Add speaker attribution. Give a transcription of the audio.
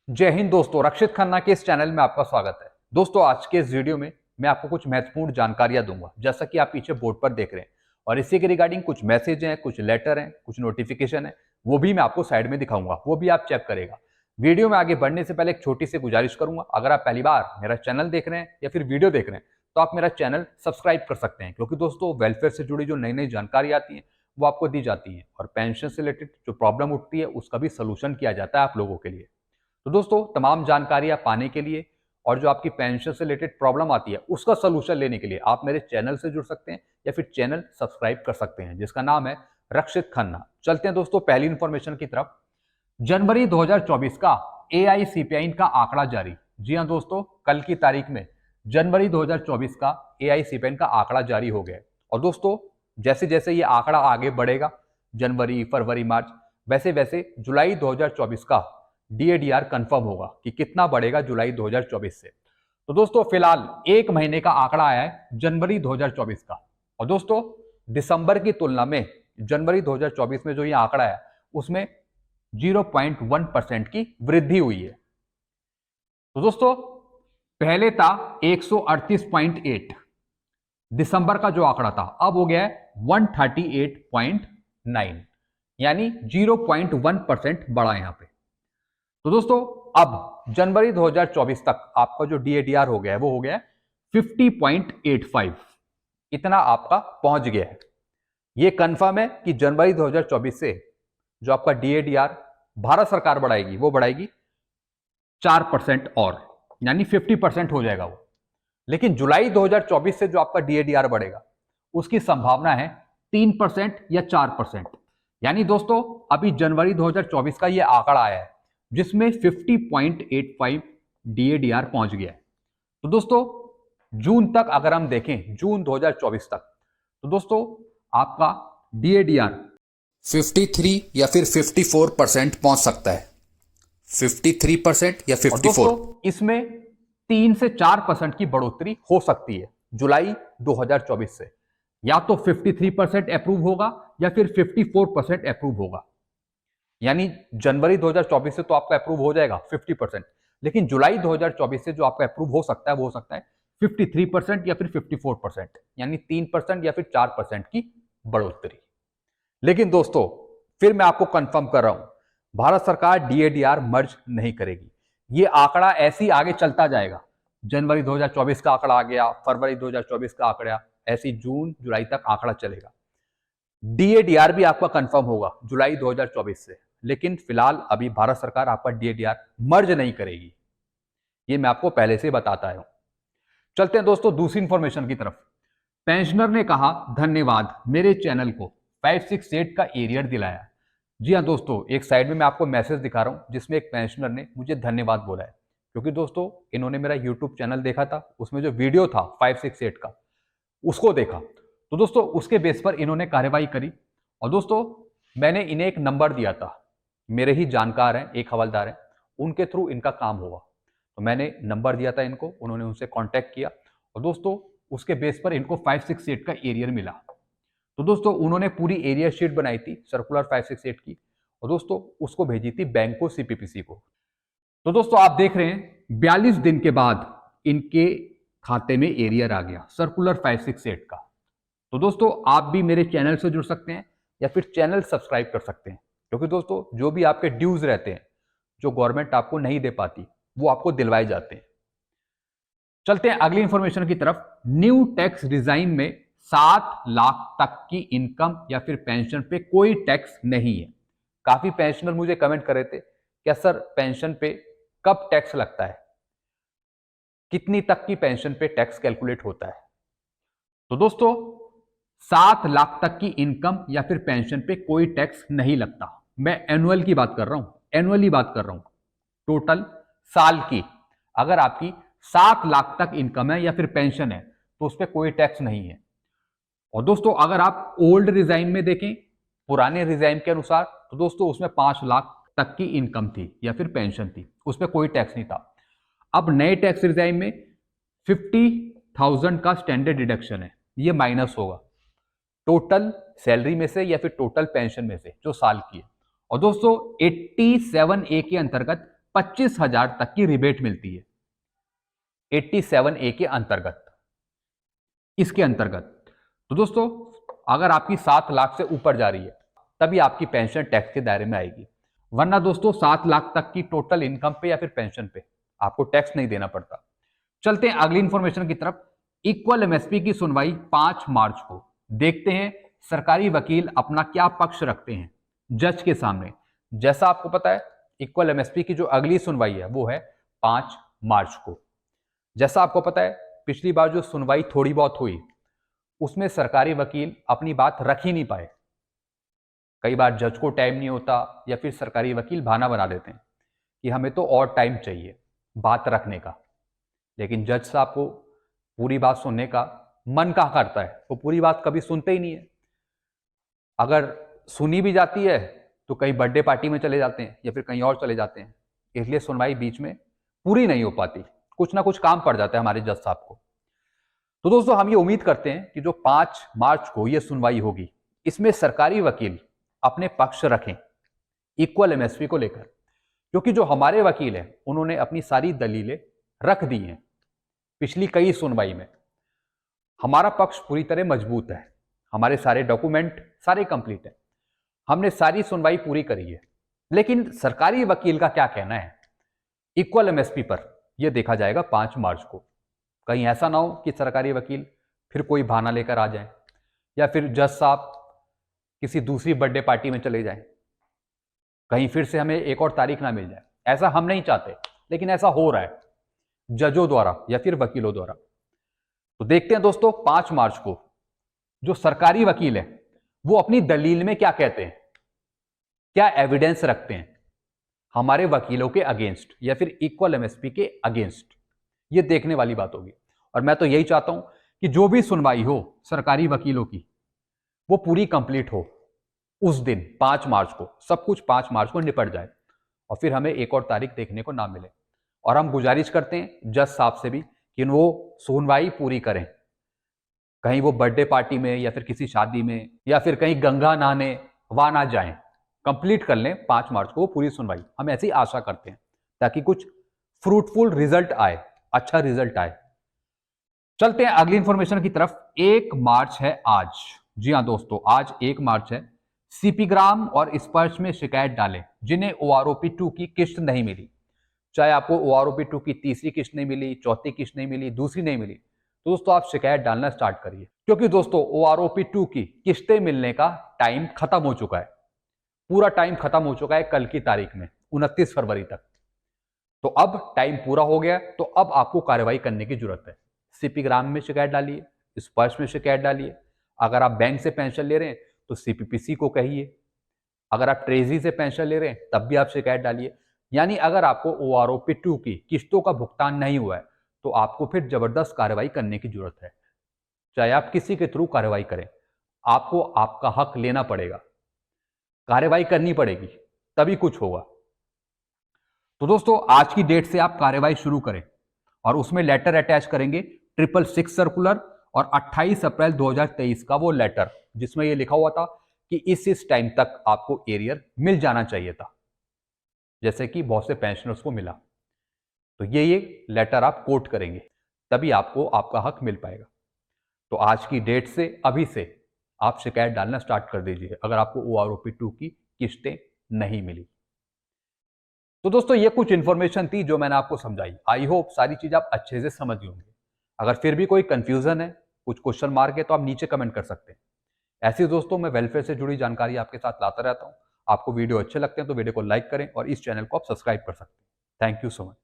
Speaker 1: जय हिंद दोस्तों, रक्षित खन्ना के इस चैनल में आपका स्वागत है। दोस्तों, आज के इस वीडियो में मैं आपको कुछ महत्वपूर्ण जानकारियां दूंगा, जैसा कि आप पीछे बोर्ड पर देख रहे हैं। और इसी के रिगार्डिंग कुछ मैसेज हैं, कुछ लेटर हैं, कुछ नोटिफिकेशन है, वो भी मैं आपको साइड में दिखाऊंगा, वो भी आप चेक करेगा। वीडियो में आगे बढ़ने से पहले एक छोटी सी गुजारिश करूंगा, अगर आप पहली बार मेरा चैनल देख रहे हैं या फिर वीडियो देख रहे हैं तो आप मेरा चैनल सब्सक्राइब कर सकते हैं, क्योंकि दोस्तों वेलफेयर से जुड़ी जो नई नई जानकारी आती है वो आपको दी जाती है, और पेंशन से रिलेटेड जो प्रॉब्लम उठती है उसका भी सोल्यूशन किया जाता है आप लोगों के लिए। तो दोस्तों, तमाम जानकारियां पाने के लिए और जो आपकी पेंशन से रिलेटेड प्रॉब्लम आती है उसका सोल्यूशन लेने के लिए आप मेरे चैनल से जुड़ सकते हैं या फिर चैनल सब्सक्राइब कर सकते हैं, जिसका नाम है रक्षित खन्ना। चलते हैं दोस्तों पहली इंफॉर्मेशन की तरफ। जनवरी 2024 का एआईसीपीआई का आंकड़ा जारी। जी हां दोस्तों, कल की तारीख में जनवरी 2024 का एआईसीपीआई का आंकड़ा जारी हो गया। और दोस्तों, जैसे जैसे ये आंकड़ा आगे बढ़ेगा, जनवरी, फरवरी, मार्च, वैसे वैसे जुलाई 2024 का डीएडीआर कंफर्म होगा कि कितना बढ़ेगा जुलाई 2024 से। तो दोस्तों, फिलहाल एक महीने का आंकड़ा आया है जनवरी 2024 का, और दोस्तों दिसंबर की तुलना में जनवरी 2024 में जो ये आंकड़ा है उसमें 0.1% की वृद्धि हुई है। तो दोस्तों, पहले था 138.8, दिसंबर का जो आंकड़ा था अब हो गया है 138.9, यानी 0.1% बढ़ा यहां पे। तो दोस्तों, अब जनवरी 2024 तक आपका जो डीएडीआर हो गया है वो हो गया है 50.85, इतना आपका पहुंच गया है। ये कंफर्म है कि जनवरी 2024 से जो आपका डीएडीआर भारत सरकार बढ़ाएगी वो बढ़ाएगी 4% और, यानी 50% हो जाएगा वो। लेकिन जुलाई 2024 से जो आपका डीएडीआर बढ़ेगा उसकी संभावना है 3% या 4%। यानी दोस्तों, अभी जनवरी 2024 का ये आंकड़ा आया है जिसमें 50.85 डीएडीआर पहुंच गया है। तो दोस्तों, जून तक अगर हम देखें, जून 2024 तक, तो दोस्तों आपका डीएडीआर
Speaker 2: 53 या फिर 54% पहुंच सकता है। 53% या 54।
Speaker 1: दोस्तों, इसमें 3 से 4% की बढ़ोतरी हो सकती है जुलाई 2024 से। या तो 53% अप्रूव होगा या फिर 54% अप्रूव होगा। यानी जनवरी 2024 से तो आपका अप्रूव हो जाएगा 50%, लेकिन जुलाई 2024 से जो आपका अप्रूव हो सकता है वो हो सकता है 53% या फिर 54%, यानी 3% या फिर 4% की बढ़ोतरी। लेकिन दोस्तों, फिर मैं आपको कंफर्म कर रहा हूं, भारत सरकार डीएडीआर मर्ज नहीं करेगी। ये आंकड़ा ऐसे ही आगे चलता जाएगा। जनवरी 2024 का आंकड़ा आ गया, फरवरी 2024 का आंकड़ा, ऐसी जून जुलाई तक आंकड़ा चलेगा। डीएडीआर भी आपका कंफर्म होगा जुलाई 2024 से, लेकिन फिलहाल अभी भारत सरकार आपका डीएडीआर मर्ज नहीं करेगी, ये मैं आपको पहले से बताता हूं। चलते हैं दोस्तों दूसरी इंफॉर्मेशन की तरफ। पेंशनर ने कहा, धन्यवाद, मेरे चैनल को 568 का एरियर दिलाया। जी हाँ दोस्तों, एक साइड में मैं आपको मैसेज दिखा रहा हूं जिसमें एक पेंशनर ने मुझे धन्यवाद बोला है, क्योंकि दोस्तों इन्होंने मेरा यूट्यूब चैनल देखा था, उसमें जो वीडियो था 568 का उसको देखा। तो दोस्तों उसके बेस पर इन्होंने कार्रवाई करी। और दोस्तों, मैंने इन्हें एक नंबर दिया था, मेरे ही जानकार हैं, एक हवलदार हैं, उनके थ्रू इनका काम होगा। तो मैंने नंबर दिया था इनको, उन्होंने उनसे कांटेक्ट किया, और दोस्तों उसके बेस पर इनको 568 का एरियर मिला। तो दोस्तों उन्होंने पूरी एरियर शीट बनाई थी सर्कुलर 568 की, और दोस्तों उसको भेजी थी बैंक को, सीपीपीसी को। तो दोस्तों आप देख रहे हैं 42 दिन के बाद इनके खाते में एरियर आ गया सर्कुलर 568 का। तो दोस्तों आप भी मेरे चैनल से जुड़ सकते हैं या फिर चैनल सब्सक्राइब कर सकते हैं, क्योंकि दोस्तों जो भी आपके ड्यूज रहते हैं जो गवर्नमेंट आपको नहीं दे पाती वो आपको दिलवाए जाते हैं। चलते हैं अगली इंफॉर्मेशन की तरफ। न्यू टैक्स डिजाइन में 7 लाख तक की इनकम या फिर पेंशन पे कोई टैक्स नहीं है। काफी पेंशनर मुझे कमेंट कर रहे थे, क्या सर पेंशन पे कब टैक्स लगता है, कितनी तक की पेंशन पे टैक्स कैलकुलेट होता है। तो दोस्तों 7 लाख तक की इनकम या फिर पेंशन पे कोई टैक्स नहीं लगता। मैं एनुअल की बात कर रहा हूं, एनुअली बात कर रहा हूं, टोटल साल की। अगर आपकी 7 लाख तक इनकम है या फिर पेंशन है तो उस पर कोई टैक्स नहीं है। और दोस्तों अगर आप ओल्ड रिजाइम में देखें, पुराने रिजाइम के अनुसार, तो दोस्तों उसमें 5 लाख तक की इनकम थी या फिर पेंशन थी, उस पर कोई टैक्स नहीं था। अब नए टैक्स रिजाइम में 50,000 का स्टैंडर्ड डिडक्शन है, ये माइनस होगा टोटल सैलरी में से या फिर टोटल पेंशन में से जो साल की है। और दोस्तों 87A के अंतर्गत 25,000 तक की रिबेट मिलती है 87A के अंतर्गत। इसके अंतर्गत तो दोस्तों अगर आपकी 7 लाख से ऊपर जा रही है तभी आपकी पेंशन टैक्स के दायरे में आएगी, वरना दोस्तों 7 लाख तक की टोटल इनकम पे या फिर पेंशन पे आपको टैक्स नहीं देना पड़ता। चलते हैं अगली इंफॉर्मेशन की तरफ। इक्वल एमएसपी की सुनवाई 5 मार्च को। देखते हैं सरकारी वकील अपना क्या पक्ष रखते हैं जज के सामने। जैसा आपको पता है इक्वल एमएसपी की जो अगली सुनवाई है वो है 5 मार्च को। जैसा आपको पता है पिछली बार जो सुनवाई थोड़ी बहुत हुई उसमें सरकारी वकील अपनी बात रख ही नहीं पाए। कई बार जज को टाइम नहीं होता या फिर सरकारी वकील बहाना बना देते हैं कि हमें तो और टाइम चाहिए बात रखने का, लेकिन जज साहब को पूरी बात सुनने का मन कहाँ करता है, वो पूरी बात कभी सुनते ही नहीं है। अगर सुनी भी जाती है तो कहीं बर्थडे पार्टी में चले जाते हैं या फिर कहीं और चले जाते हैं, इसलिए सुनवाई बीच में पूरी नहीं हो पाती, कुछ ना कुछ काम पड़ जाता है हमारे जज साहब को। तो दोस्तों हम ये उम्मीद करते हैं कि जो 5 मार्च को ये सुनवाई होगी इसमें सरकारी वकील अपने पक्ष रखें इक्वल एमएसपी को लेकर, क्योंकि जो हमारे वकील हैं उन्होंने अपनी सारी दलीलें रख दी हैं पिछली कई सुनवाई में। हमारा पक्ष पूरी तरह मजबूत है, हमारे सारे डॉक्यूमेंट सारे कंप्लीट हैं, हमने सारी सुनवाई पूरी करी है। लेकिन सरकारी वकील का क्या कहना है इक्वल एमएसपी पर, यह देखा जाएगा 5 मार्च को। कहीं ऐसा ना हो कि सरकारी वकील फिर कोई बहाना लेकर आ जाए या फिर जज साहब किसी दूसरी बर्थडे पार्टी में चले जाएं, कहीं फिर से हमें एक और तारीख ना मिल जाए। ऐसा हम नहीं चाहते, लेकिन ऐसा हो रहा है जजों द्वारा या फिर वकीलों द्वारा। तो देखते हैं दोस्तों 5 मार्च को जो सरकारी वकील है वो अपनी दलील में क्या कहते हैं, क्या एविडेंस रखते हैं हमारे वकीलों के अगेंस्ट या फिर इक्वल एमएसपी के अगेंस्ट। ये देखने वाली बात होगी। और मैं तो यही चाहता हूं कि जो भी सुनवाई हो सरकारी वकीलों की वो पूरी कंप्लीट हो उस दिन 5 मार्च को, सब कुछ 5 मार्च को निपट जाए और फिर हमें एक और तारीख देखने को ना मिले। और हम गुजारिश करते हैं जज साहब से भी कि वो सुनवाई पूरी करें, कहीं वो बर्थडे पार्टी में या फिर किसी शादी में या फिर कहीं गंगा नहाने वहां ना जाएं, कंप्लीट कर लें 5 मार्च को वो पूरी सुनवाई। हम ऐसी आशा करते हैं ताकि कुछ फ्रूटफुल रिजल्ट आए, अच्छा रिजल्ट आए। चलते हैं अगली इंफॉर्मेशन की तरफ। 1 मार्च है आज। जी हाँ दोस्तों आज 1 मार्च है। सीपी ग्राम और स्पर्श में शिकायत डालें जिन्हें OROP 2 की किस्त नहीं मिली। चाहे आपको OROP 2 की तीसरी किस्त नहीं मिली, चौथी किस्त नहीं मिली, दूसरी नहीं मिली, तो दोस्तों आप शिकायत डालना स्टार्ट करिए, क्योंकि दोस्तों OROP 2 की किस्तें मिलने का टाइम खत्म हो चुका है। पूरा टाइम खत्म हो चुका है कल की तारीख में 29 फरवरी तक। तो अब टाइम पूरा हो गया, तो अब आपको कार्रवाई करने की जरूरत है। सीपी ग्राम में शिकायत डालिए, स्पर्श में शिकायत डालिए। अगर आप बैंक से पेंशन ले रहे हैं तो CPPC को कहिए। अगर आप ट्रेजरी से पेंशन ले रहे हैं तब भी आप शिकायत डालिए। यानी अगर आपको OROP 2 की किस्तों का भुगतान नहीं हुआ है तो आपको फिर जबरदस्त कार्रवाई करने की जरूरत है। चाहे आप किसी के थ्रू कार्रवाई करें, आपको आपका हक लेना पड़ेगा, कार्रवाई करनी पड़ेगी, तभी कुछ होगा। तो दोस्तों आज की डेट से आप कार्रवाई शुरू करें और उसमें लेटर अटैच करेंगे 666 सर्कुलर और 28 अप्रैल 2023 का वो लेटर जिसमें ये लिखा हुआ था कि इस टाइम तक आपको एरियर मिल जाना चाहिए था, जैसे कि बहुत से पेंशनर्स को मिला। तो ये लेटर आप कोट करेंगे, तभी आपको आपका हक मिल पाएगा। तो आज की डेट से अभी से आप शिकायत डालना स्टार्ट कर दीजिए अगर आपको OROP 2 की किस्तें नहीं मिली। तो दोस्तों ये कुछ इंफॉर्मेशन थी जो मैंने आपको समझाई। आई होप सारी चीज आप अच्छे से समझ गए होंगे। अगर फिर भी कोई कंफ्यूजन है, कुछ क्वेश्चन मार्क है, तो आप नीचे कमेंट कर सकते हैं। ऐसे दोस्तों मैं वेलफेयर से जुड़ी जानकारी आपके साथ लाता रहता हूं। आपको वीडियो अच्छे लगते हैं तो वीडियो को लाइक करें और इस चैनल को आप सब्सक्राइब कर सकते हैं। Thank you so much.